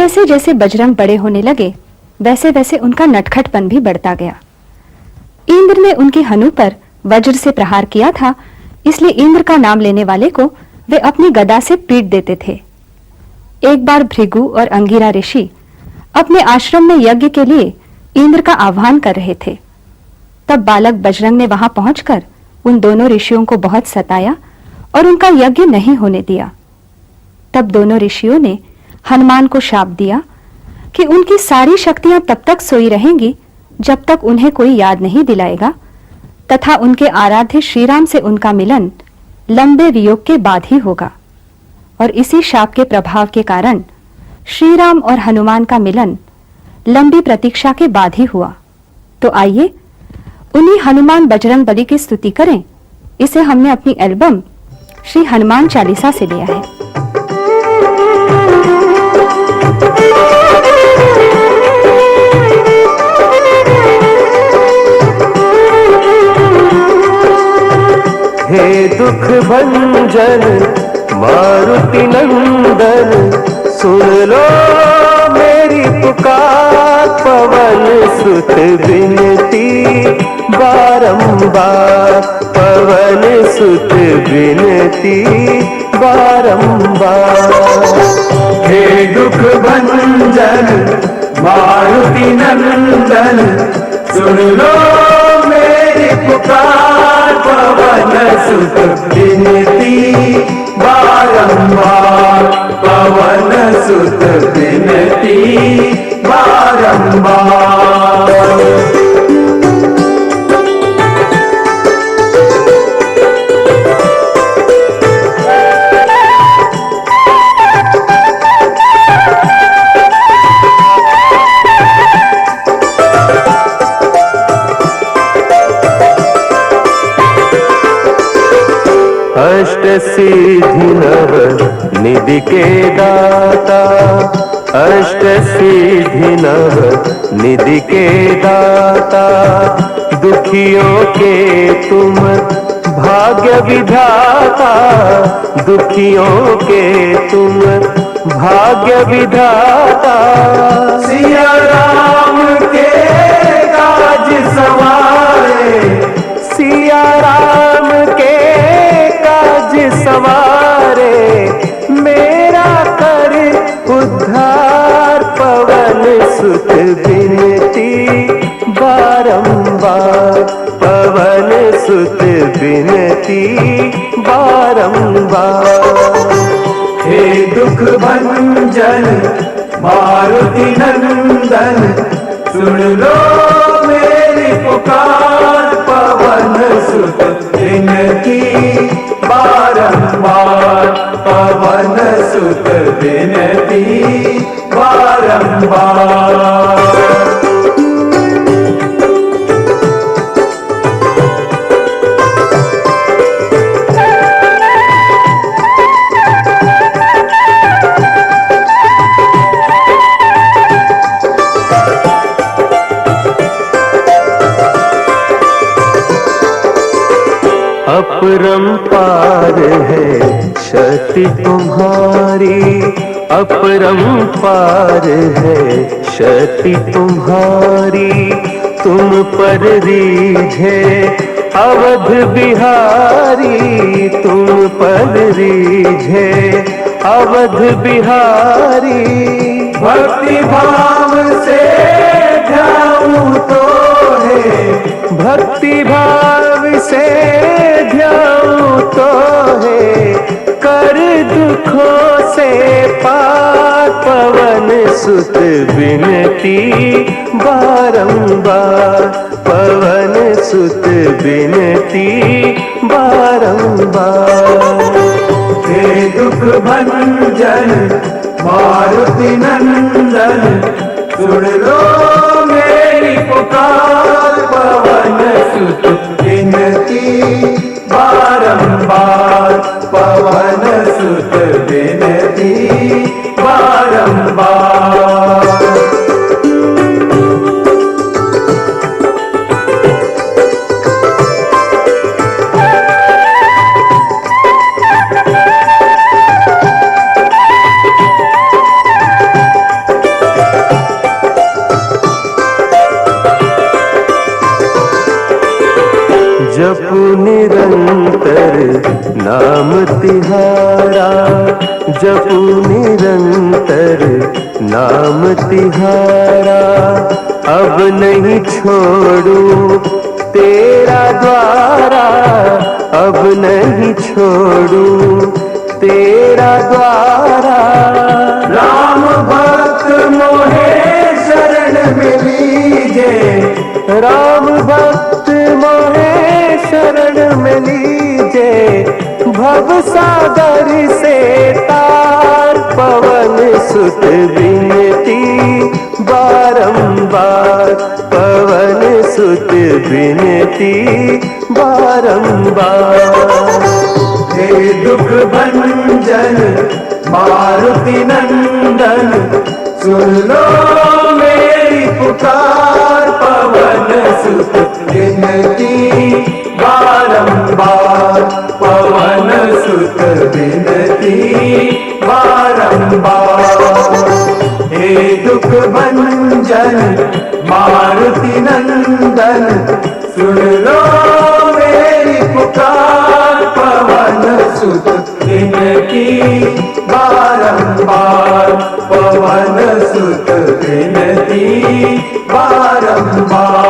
जैसे जैसे बजरंग बड़े होने लगे वैसे वैसे उनका नटखटपन भी बढ़ता गया। इंद्र ने उनकी हनु पर वज्र से प्रहार किया था, इसलिए इंद्र का नाम लेने वाले को वे अपनी गदा से पीट देते थे। एक बार भृगु और अंगिरा ऋषि अपने आश्रम में यज्ञ के लिए इंद्र का आह्वान कर रहे थे। तब बालक बजरंग ने वहां पहुंचकर उन दोनों ऋषियों को बहुत सताया और उनका यज्ञ नहीं होने दिया। तब दोनों ऋषियों ने हनुमान को शाप दिया कि उनकी सारी शक्तियां तब तक सोई रहेंगी जब तक उन्हें कोई याद नहीं दिलाएगा, तथा उनके आराध्य श्री राम से उनका मिलन लंबे वियोग के बाद ही होगा। और इसी शाप के प्रभाव के कारण श्री राम और हनुमान का मिलन लंबी प्रतीक्षा के बाद ही हुआ। तो आइए उन्हीं हनुमान बजरंग बली की स्तुति करें। इसे हमने अपनी एल्बम श्री हनुमान चालीसा से लिया है। हे दुख भंजन मारुति नंदन, सुन लो मेरी पुकार, पवन सुत विनती बारंबार, पवन सुत विनती बारंबार। हे दुख भंजन मारुति नंदन, सुन लो मेरी पुकार, पवन सुत विनती बारंबार, पवन सुत विनती बारंबार। अष्ट सिद्धि नव निधि के दाता, अष्ट सिद्धि नव निधि के दाता, दुखियों के तुम भाग्य विधाता, दुखियों के तुम भाग्य विधाता। सिया राम के काज सवारे, सिया राम के काज सवारे, मेरा कर उद्धार, पवन सुत विनती बारंबार, पवन सुत विनती बारंबार। हे दुख भंजन मारुति नंदन, सुन लो मेरी पुकार, पवन सुत विनती बारंबार, पवन सुत विनती बारंबार। अपरंपार है शक्ति तुम्हारी, अपरंपार है शक्ति तुम्हारी, तुम पर रीझे अवध बिहारी, तुम पर रीझे अवध बिहारी। भक्ति भाव से ध्याऊं तो है, भक्ति भाव से ध्याऊं तो है, कर दुखों से पार, पवन सुत विनती बारंबार, पवन सुत विनती बारंबार। हे दुख भंजन मारुति नंदन, सुन लो मेरी पुकार, पवन सुत विनती बारंबार, पवन सुत विनती बारंबार। जपू निरंतर नाम तिहारा, जपू निरंतर नाम तिहारा। अब नहीं छोड़ू तेरा द्वारा, अब नहीं छोड़ू तेरा द्वारा। राम भक्त मोहे शरण में लीजे, राम भक्त मोहे शरण में लीजे। भव सागर से तार पवन सुत विनती बारंबार, पवन सुत विनती बारंबार। हे दुख भंजन मारुति नंदन, सुन लो मेरी पुकार। पवन सुत विनती बारंबार, पवन सुत विनती बारंबार। हे दुख भंजन मारुति नंदन, सुन लो मेरी पुकार। पवन सुत विनती बारंबार, पवन सुत विनती बारंबार।